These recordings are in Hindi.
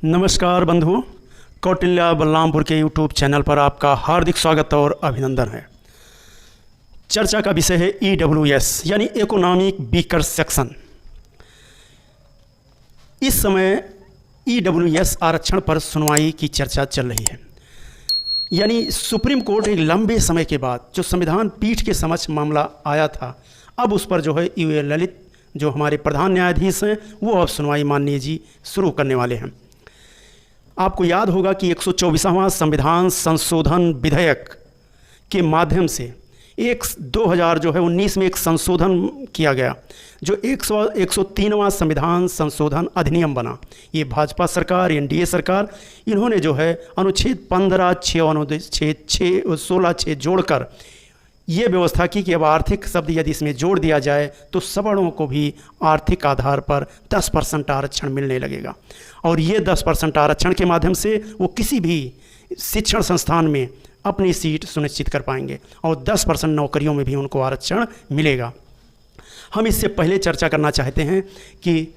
नमस्कार बंधुओं, कौटिल्य बलरामपुर के यूट्यूब चैनल पर आपका हार्दिक स्वागत और अभिनंदन है। चर्चा का विषय है EWS यानी इकोनॉमिक वीकर सेक्शन। इस समय EWS आरक्षण पर सुनवाई की चर्चा चल रही है। यानी सुप्रीम कोर्ट एक लंबे समय के बाद जो संविधान पीठ के समक्ष मामला आया था, अब उस पर जो है यूए ललित जो हमारे प्रधान न्यायाधीश हैं वो अब सुनवाई माननीय जी शुरू करने वाले हैं। आपको याद होगा कि 124वां संविधान संशोधन विधेयक के माध्यम से 2019 में एक संशोधन किया गया जो 103वां संविधान संशोधन अधिनियम बना। ये भाजपा सरकार, एनडीए सरकार, इन्होंने जो है अनुच्छेद 15, 6, अनुच्छेद 16 जोड़कर ये व्यवस्था की कि अब आर्थिक शब्द यदि इसमें जोड़ दिया जाए तो सवर्णों को भी आर्थिक आधार पर 10% आरक्षण मिलने लगेगा। और ये 10% आरक्षण के माध्यम से वो किसी भी शिक्षण संस्थान में अपनी सीट सुनिश्चित कर पाएंगे और 10% नौकरियों में भी उनको आरक्षण मिलेगा। हम इससे पहले चर्चा करना चाहते हैं कि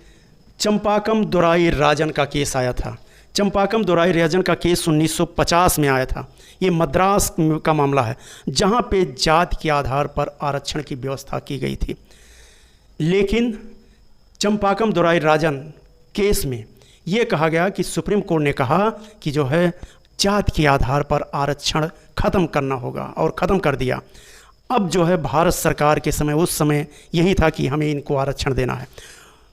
चंपाकम दोराई राजन का केस आया था। चंपाकम दोराई राजन का केस 1950 में आया था। ये मद्रास का मामला है जहाँ पे जाति के आधार पर आरक्षण की व्यवस्था की गई थी। लेकिन चंपाकम दोराई राजन केस में ये कहा गया कि सुप्रीम कोर्ट ने कहा कि जो है जाति के आधार पर आरक्षण ख़त्म करना होगा और ख़त्म कर दिया। अब जो है भारत सरकार के समय, उस समय यही था कि हमें इनको आरक्षण देना है।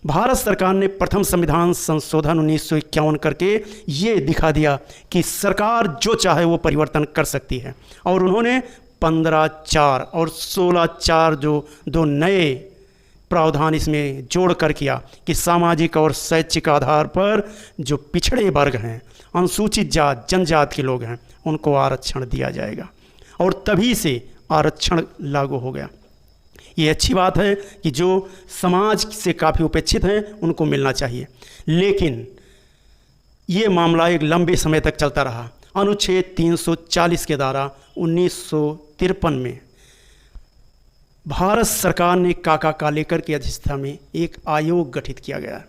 भारत सरकार ने प्रथम संविधान संशोधन 1951 करके ये दिखा दिया कि सरकार जो चाहे वो परिवर्तन कर सकती है और उन्होंने 15(4) और 16(4) जो दो नए प्रावधान इसमें जोड़ कर किया कि सामाजिक और शैक्षिक आधार पर जो पिछड़े वर्ग हैं, अनुसूचित जात, जनजात के लोग हैं, उनको आरक्षण दिया जाएगा और तभी से आरक्षण लागू हो गया। ये अच्छी बात है कि जो समाज से काफ़ी उपेक्षित हैं उनको मिलना चाहिए। लेकिन ये मामला एक लंबे समय तक चलता रहा। अनुच्छेद 340 के द्वारा 1953 में भारत सरकार ने काका कालेकर की अध्यक्षता में एक आयोग गठित किया गया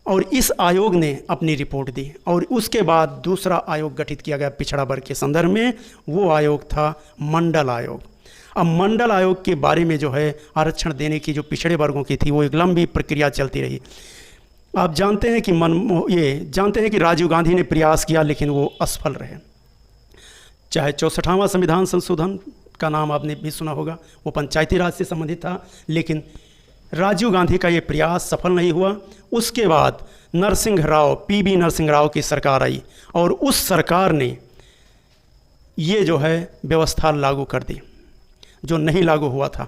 और इस आयोग ने अपनी रिपोर्ट दी और उसके बाद दूसरा आयोग गठित किया गया पिछड़ा वर्ग के संदर्भ में। वो आयोग था मंडल आयोग। अब मंडल आयोग के बारे में जो है आरक्षण देने की जो पिछड़े वर्गों की थी वो एक लंबी प्रक्रिया चलती रही। आप जानते हैं कि राजीव गांधी ने प्रयास किया लेकिन वो असफल रहे। चाहे 64वां संविधान संशोधन का नाम आपने भी सुना होगा, वो पंचायती राज से संबंधित था, लेकिन राजीव गांधी का ये प्रयास सफल नहीं हुआ। उसके बाद PV नरसिंह राव की सरकार आई और उस सरकार ने ये जो है व्यवस्था लागू कर दी जो नहीं लागू हुआ था।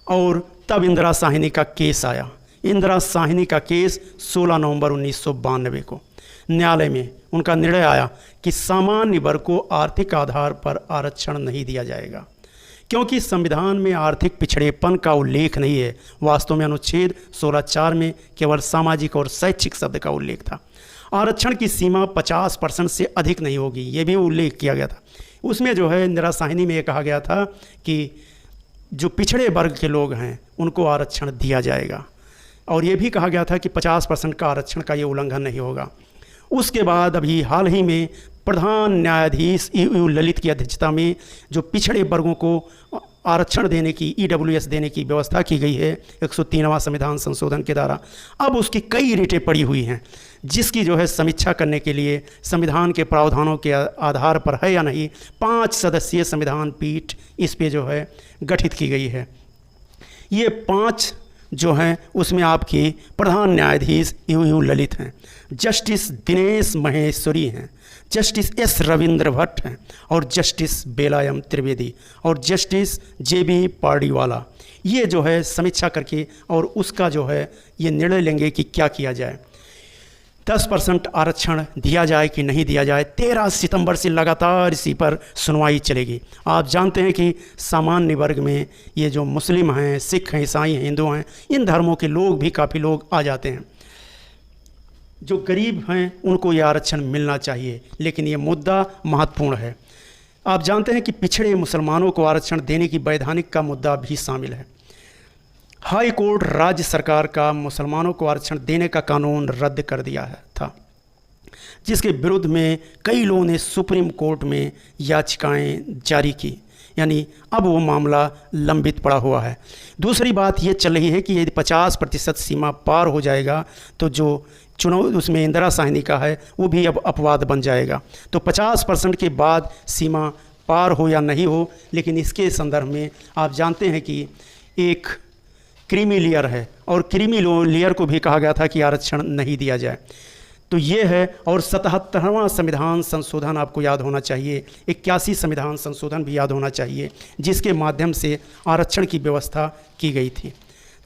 और तब इंदिरा साहनी का केस आया। इंदिरा साहनी का केस 16 नवंबर 1992 को न्यायालय में उनका निर्णय आया कि सामान्य वर्ग को आर्थिक आधार पर आरक्षण नहीं दिया जाएगा क्योंकि संविधान में आर्थिक पिछड़ेपन का उल्लेख नहीं है। वास्तव में अनुच्छेद 16(4) में केवल सामाजिक और शैक्षिक शब्द का उल्लेख था। आरक्षण की सीमा 50% से अधिक नहीं होगी, ये भी उल्लेख किया गया था। उसमें जो है इंदिरा साहनी में ये कहा गया था कि जो पिछड़े वर्ग के लोग हैं उनको आरक्षण दिया जाएगा और ये भी कहा गया था कि 50% का आरक्षण का ये उल्लंघन नहीं होगा। उसके बाद अभी हाल ही में प्रधान न्यायाधीश यूयू ललित की अध्यक्षता में जो पिछड़े वर्गों को आरक्षण देने की, EWS देने की व्यवस्था की गई है 103वां संविधान संशोधन के द्वारा, अब उसकी कई रिटें पड़ी हुई हैं जिसकी जो है समीक्षा करने के लिए संविधान के प्रावधानों के आधार पर है या नहीं 5 सदस्यीय संविधान पीठ इस पे जो है गठित की गई है। ये 5 जो हैं उसमें आपके प्रधान न्यायाधीश यूयू ललित हैं, जस्टिस दिनेश महेश्वरी हैं, जस्टिस S रविंद्र भट्ट हैं और जस्टिस बेलायम त्रिवेदी और जस्टिस JB पार्डीवाला। ये जो है समीक्षा करके और उसका जो है ये निर्णय लेंगे कि क्या किया जाए, 10% आरक्षण दिया जाए कि नहीं दिया जाए। 13 सितंबर से लगातार इसी पर सुनवाई चलेगी। आप जानते हैं कि सामान्य वर्ग में ये जो मुस्लिम हैं, सिख हैं, ईसाई हैं, हिंदू हैं, इन धर्मों के लोग भी काफ़ी लोग आ जाते हैं। जो गरीब हैं उनको ये आरक्षण मिलना चाहिए, लेकिन ये मुद्दा महत्वपूर्ण है। आप जानते हैं कि पिछड़े मुसलमानों को आरक्षण देने की वैधानिक का मुद्दा भी शामिल है। हाई कोर्ट राज्य सरकार का मुसलमानों को आरक्षण देने का कानून रद्द कर दिया था। जिसके विरुद्ध में कई लोगों ने सुप्रीम कोर्ट में याचिकाएं जारी की, यानी अब वो मामला लंबित पड़ा हुआ है। दूसरी बात ये चल रही है कि यदि 50% सीमा पार हो जाएगा तो जो चुनाव उसमें इंदिरा साहनी का है वो भी अब अपवाद बन जाएगा। तो 50% के बाद सीमा पार हो या नहीं हो, लेकिन इसके संदर्भ में आप जानते हैं कि एक क्रीमी लेयर है और क्रीमी लेयर को भी कहा गया था कि आरक्षण नहीं दिया जाए। तो ये है। और 77वां संविधान संशोधन आपको याद होना चाहिए, 81 संविधान संशोधन भी याद होना चाहिए, जिसके माध्यम से आरक्षण की व्यवस्था की गई थी।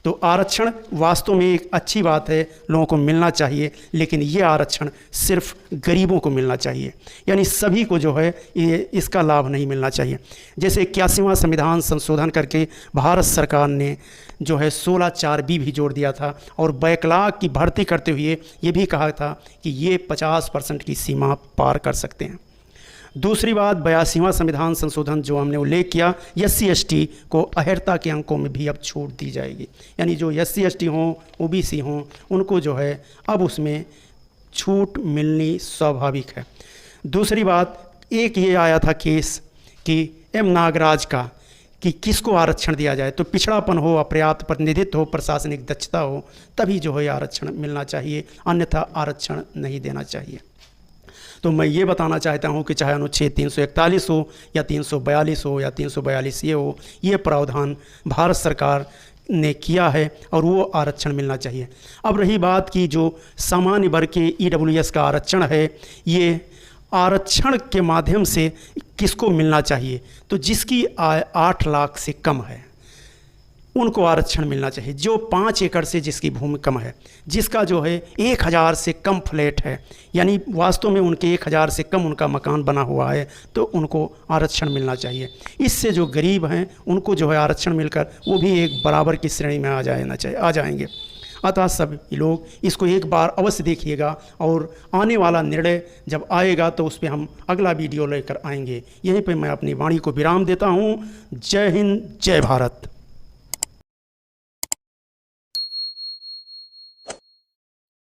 तो आरक्षण वास्तव में एक अच्छी बात है, लोगों को मिलना चाहिए, लेकिन ये आरक्षण सिर्फ गरीबों को मिलना चाहिए, यानी सभी को जो है ये इसका लाभ नहीं मिलना चाहिए। जैसे 81वां संविधान संशोधन करके भारत सरकार ने जो है 16(4)B भी जोड़ दिया था और बैकलॉग की भर्ती करते हुए ये भी कहा था कि ये 50% की सीमा पार कर सकते हैं। दूसरी बात, 82वां संविधान संशोधन जो हमने उल्लेख किया, SC/ST को अहर्ता के अंकों में भी अब छूट दी जाएगी, यानी जो SC/ST हों, OBC हों, उनको जो है अब उसमें छूट मिलनी स्वाभाविक है। दूसरी बात, एक ये आया था केस कि M नागराज का कि किसको आरक्षण दिया जाए, तो पिछड़ापन हो, अपर्याप्त प्रतिनिधित्व हो, प्रशासनिक दक्षता हो, तभी जो है आरक्षण मिलना चाहिए, अन्यथा आरक्षण नहीं देना चाहिए। तो मैं ये बताना चाहता हूँ कि चाहे अनुच्छेद 341 हो या 342 हो या 342 ये हो, ये प्रावधान भारत सरकार ने किया है और वो आरक्षण मिलना चाहिए। अब रही बात कि जो सामान्य वर्ग के EWS का आरक्षण है, ये आरक्षण के माध्यम से किसको मिलना चाहिए, तो जिसकी आय 8 लाख से कम है उनको आरक्षण मिलना चाहिए। जो 5 एकड़ से जिसकी भूमि कम है, जिसका जो है 1000 से कम फ्लैट है, यानी वास्तव में उनके 1000 से कम उनका मकान बना हुआ है, तो उनको आरक्षण मिलना चाहिए। इससे जो गरीब हैं उनको जो है आरक्षण मिलकर वो भी एक बराबर की श्रेणी में आ जाएंगे। अतः सभी लोग इसको एक बार अवश्य देखिएगा और आने वाला निर्णय जब आएगा तो उस पर हम अगला वीडियो लेकर आएंगे। यहीं पे मैं अपनी वाणी को विराम देता हूँ। जय हिंद, जय भारत।